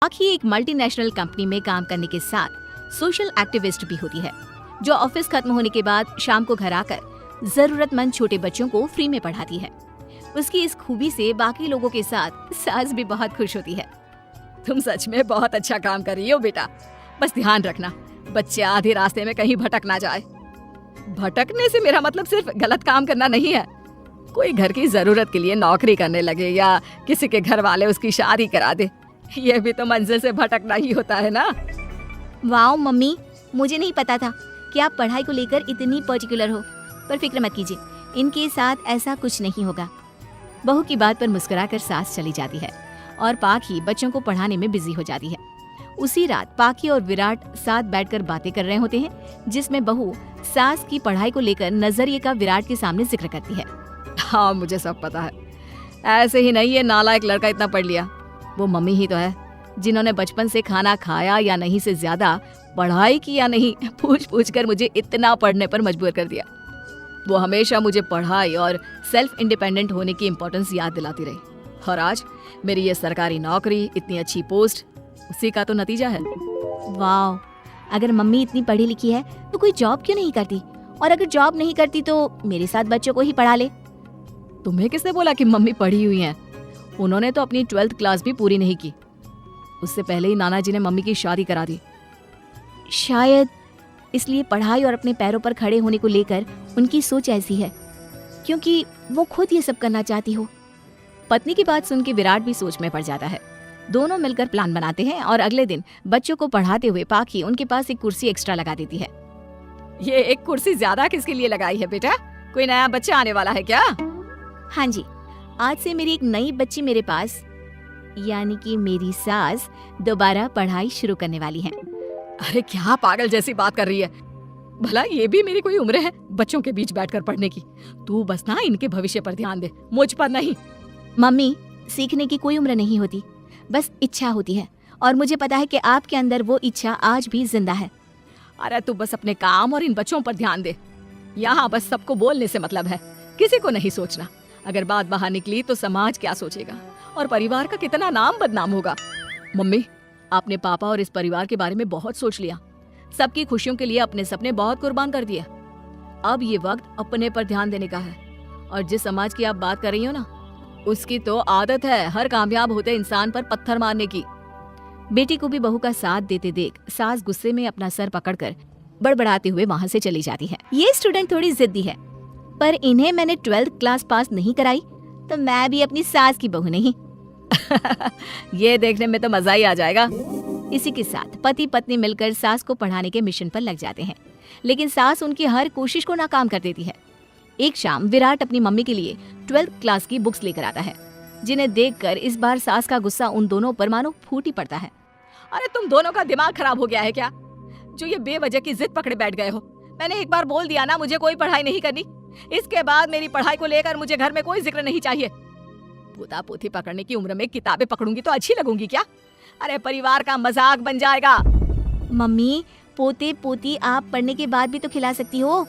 पाखी एक multinational company में काम करने के साथ सोशल एक्टिविस्ट भी होती है, जो ऑफिस खत्म होने के बाद शाम को घर आकर जरूरतमंद छोटे बच्चों को फ्री में पढ़ाती है। उसकी इस खूबी से बाकी लोगों के साथ सास भी बहुत खुश होती है। तुम सच में बहुत अच्छा काम कर रही हो बेटा, बस ध्यान रखना बच्चे आधे रास्ते में कहीं भटक ना जाए। भटकने से मेरा मतलब सिर्फ गलत काम करना नहीं है। कोई घर की जरूरत के लिए नौकरी करने लगे या किसी के घर वाले उसकी शादी करा दे, ये भी तो मंजिल से भटकना ही होता है ना। वाओ मम्मी, मुझे नहीं पता था कि आप पढ़ाई को लेकर इतनी पर्टिकुलर हो, पर फिक्र मत कीजिए, इनके साथ ऐसा कुछ नहीं होगा। बहू की बात पर मुस्कुराकर सास चली जाती है और पाखी बच्चों को पढ़ाने में बिजी हो जाती है। उसी रात पाखी और विराट साथ बैठकर बातें कर रहे होते हैं, जिसमें बहू सास की पढ़ाई को लेकर नजरिए का विराट के सामने जिक्र करती है। हाँ, मुझे सब पता है, ऐसे ही नहीं ये नालायक लड़का इतना पढ़ लिया। वो मम्मी ही तो है जिन्होंने बचपन से खाना खाया या नहीं से ज्यादा पढ़ाई की या नहीं पूछ पूछ कर मुझे इतना पढ़ने पर मजबूर कर दिया। वो हमेशा मुझे पढ़ाई और सेल्फ इंडिपेंडेंट होने की इम्पोर्टेंस याद दिलाती रही, और आज मेरी ये सरकारी नौकरी, इतनी अच्छी पोस्ट, उसी का तो नतीजा है। वाओ, अगर मम्मी इतनी पढ़ी लिखी है तो कोई जॉब क्यों नहीं करती, और अगर जॉब नहीं करती तो मेरे साथ बच्चों को ही पढ़ा ले। तुम्हें किसने बोला कि मम्मी पढ़ी हुई हैं? उन्होंने तो अपनी 12th क्लास भी पूरी नहीं की। उससे पहले ही नाना जी ने मम्मी की शादी करा दी। शायद इसलिए पढ़ाई और अपने पैरों पर खड़े होने को लेकर उनकी सोच ऐसी है, क्योंकि वो खुद ये सब करना चाहती हो। पत्नी की बात सुन के विराट भी सोच में पड़ जाता है। दोनों मिलकर प्लान बनाते हैं और अगले दिन बच्चों को पढ़ाते हुए पाखी उनके पास एक कुर्सी एक्स्ट्रा लगा देती है। ये एक कुर्सी ज्यादा किसके लिए लगाई है बेटा? कोई नया बच्चा आने वाला है क्या? हाँ जी, आज से मेरी एक नई बच्ची मेरे पास, यानी कि मेरी सास, दोबारा पढ़ाई शुरू करने वाली है। अरे क्या पागल जैसी बात कर रही है? भला ये भी मेरी कोई उम्र है बच्चों के बीच बैठकर पढ़ने की? तू बस ना इनके भविष्य पर ध्यान दे, मुझ पर नहीं। मम्मी, सीखने की कोई उम्र नहीं होती, बस इच्छा होती है, और मुझे पता है कि आपके अंदर वो इच्छा आज भी जिंदा है। अरे तू बस अपने काम और इन बच्चों पर ध्यान दे। यहाँ बस सबको बोलने से मतलब है, किसी को नहीं सोचना। अगर बात बाहर निकली तो समाज क्या सोचेगा और परिवार का कितना नाम बदनाम होगा। मम्मी, आपने पापा और इस परिवार के बारे में बहुत सोच लिया। सबकी खुशियों के लिए अपने सपने बहुत कुर्बान कर दिए। अब ये वक्त अपने पर ध्यान देने का है। और जिस समाज की आप बात कर रही हो ना, उसकी तो आदत है हर कामयाब होते इंसान पर पत्थर मारने की। बेटी को भी बहू का साथ देते देख सास गुस्से में अपना सर पकड़कर बड़बड़ाते हुए वहाँ से चली जाती है। ये स्टूडेंट थोड़ी जिद्दी है, पर इन्हें मैंने 12th क्लास पास नहीं कराई तो मैं भी अपनी सास की बहू नहीं। ये देखने में तो मजा ही आ जाएगा। इसी के साथ पति पत्नी मिलकर सास को पढ़ाने के मिशन पर लग जाते हैं, लेकिन सास उनकी हर कोशिश को नाकाम कर देती है। एक शाम विराट अपनी मम्मी के लिए 12th क्लास की बुक्स लेकर आता है, जिन्हें देखकर इस बार सास का गुस्सा उन दोनों पर मानो फूट ही पड़ता है। अरे तुम दोनों का दिमाग खराब हो गया है क्या, जो ये बेवजह की जिद पकड़े बैठ गए हो? मैंने एक बार बोल दिया ना, मुझे कोई पढ़ाई नहीं करनी। इसके बाद मेरी पढ़ाई को लेकर मुझे घर में कोई जिक्र नहीं चाहिए। पोता पोती पकड़ने की उम्र में किताबें पकड़ूंगी तो अच्छी लगूंगी क्या? अरे परिवार का मजाक बन जाएगा। मम्मी, पोते पोती आप पढ़ने के बाद भी तो खिला सकती हो।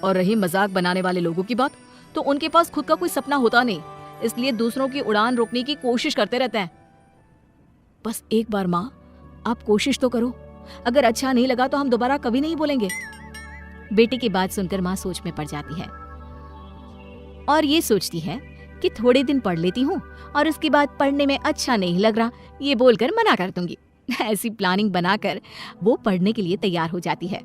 और रही मजाक बनाने वाले लोगों की बात, तो उनके पास खुद का कोई सपना होता नहीं, इसलिए दूसरों की उड़ान रोकने की कोशिश करते रहते हैं। बस एक बार माँ, आप कोशिश तो करो। अगर अच्छा नहीं लगा तो हम दोबारा कभी नहीं बोलेंगे। बेटी की बात सुनकर माँ सोच में पड़ जाती है और ये सोचती है कि थोड़े दिन पढ़ लेती हूँ और उसके बाद पढ़ने में अच्छा नहीं लग रहा ये बोलकर मना कर दूंगी। ऐसी प्लानिंग बनाकर वो पढ़ने के लिए तैयार हो जाती है।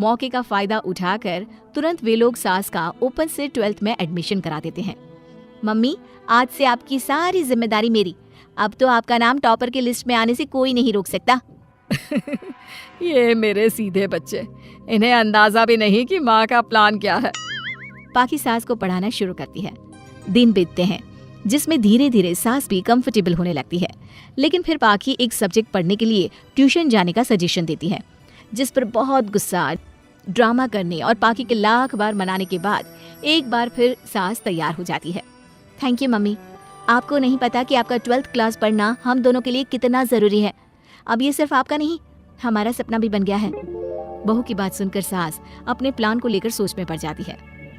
मौके का फायदा उठाकर तुरंत वे लोग सास का ओपन से 12th में एडमिशन करा देते हैं। मम्मी, आज से आपकी सारी जिम्मेदारी मेरी। अब तो आपका नाम टॉपर की लिस्ट में आने से कोई नहीं रोक सकता। ये मेरे सीधे बच्चे, इन्हें अंदाजा भी नहीं कि माँ का प्लान क्या है। पाखी सास को पढ़ाना शुरू करती है। दिन बीतते हैं, जिसमें धीरे धीरे सास भी कंफर्टेबल होने लगती है, लेकिन फिर पाखी एक सब्जेक्ट पढ़ने के लिए ट्यूशन जाने का सजेशन देती है, जिस पर बहुत गुस्सा, ड्रामा करने और पाखी के लाख बार मनाने के बाद एक बार फिर सास तैयार हो जाती है। थैंक यू मम्मी, आपको नहीं पता कि आपका 12th क्लास पढ़ना हम दोनों के लिए कितना जरूरी है। अब ये सिर्फ आपका नहीं, हमारा सपना भी बन गया है। बहू की बात सुनकर सास अपने प्लान को लेकर सोच में पड़ जाती है।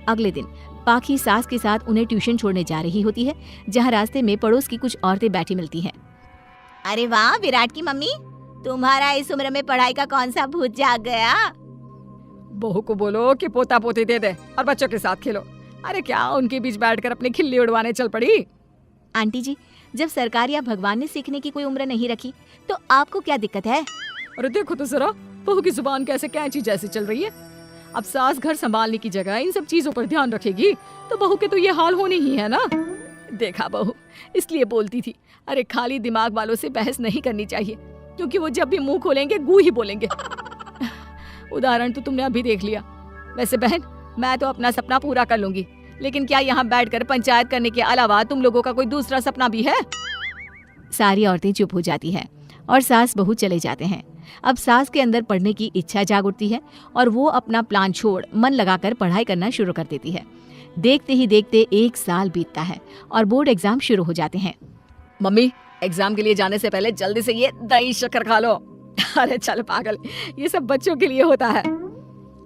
अगले दिन पाखी सास के साथ उन्हें ट्यूशन छोड़ने जा रही होती है, जहाँ रास्ते में पड़ोस की कुछ औरतें बैठी मिलती हैं। अरे वाह विराट की मम्मी, तुम्हारा इस उम्र में पढ़ाई का कौन सा भूत जाग गया? बहू को बोलो कि पोता पोती दे दे और बच्चों के साथ खेलो। अरे क्या उनके बीच बैठकर अपनी खिल्ली उड़वाने चल पड़ी? आंटी जी, जब सरकार या भगवान ने सीखने की कोई उम्र नहीं रखी तो आपको क्या दिक्कत है? अरे देखो तो जरा, बहू की जुबान कैसे कैंची जैसे चल रही है। अब सास घर संभालने की जगह इन सब चीजों पर ध्यान रखेगी तो बहू के तो ये हाल होनी ही है ना। देखा बहू, इसलिए बोलती थी, अरे खाली दिमाग वालों से बहस नहीं करनी चाहिए, क्योंकि वो जब भी मुंह खोलेंगे गू ही बोलेंगे। उदाहरण तो तुमने अभी देख लिया। वैसे बहन, मैं तो अपना सपना पूरा कर लूंगी, लेकिन क्या यहाँ बैठकर पंचायत करने के अलावा तुम लोगों का कोई दूसरा सपना भी है? सारी औरतें चुप हो जाती हैं और सास बहू चले जाते हैं। अब सास के अंदर पढ़ने की इच्छा जाग उठती है और वो अपना प्लान छोड़ मन लगाकर पढ़ाई करना शुरू कर देती है। देखते ही देखते 1 साल बीतता है और बोर्ड एग्जाम शुरू हो जाते हैं। मम्मी, एग्जाम के लिए जाने से पहले जल्दी से ये दही शक्कर खा लो। अरे चल पागल, ये सब बच्चों के लिए होता है।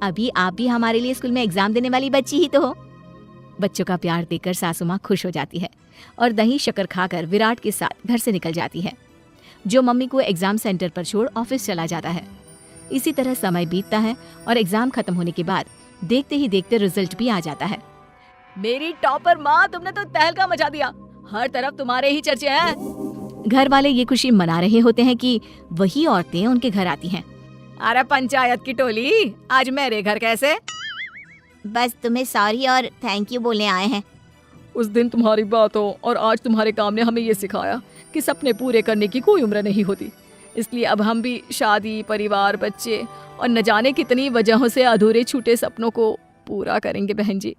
अभी आप भी हमारे लिए स्कूल में एग्जाम देने वाली बच्ची ही तो हो। बच्चों का प्यार देखकर सासू माँ खुश हो जाती है और दही शक्कर खाकर विराट के साथ घर से निकल जाती है, जो मम्मी को एग्जाम सेंटर पर छोड़ ऑफिस चला जाता है। इसी तरह समय बीतता है और एग्जाम खत्म होने के बाद देखते ही देखते रिजल्ट भी आ जाता है। मेरी टॉपर माँ, तुमने तो तहलका मचा दिया, हर तरफ तुम्हारे ही चर्चे हैं। घर वाले ये खुशी मना रहे होते हैं कि वही औरतें उनके घर आती हैं। अरे पंचायत की टोली, आज मेरे घर कैसे? बस तुम्हें सॉरी और थैंक यू बोलने आए हैं। उस दिन तुम्हारी बातों और आज तुम्हारे काम ने हमें ये सिखाया कि सपने पूरे करने की कोई उम्र नहीं होती। इसलिए अब हम भी शादी, परिवार, बच्चे और न जाने कितनी वजहों से अधूरे छूटे सपनों को पूरा करेंगे बहन जी।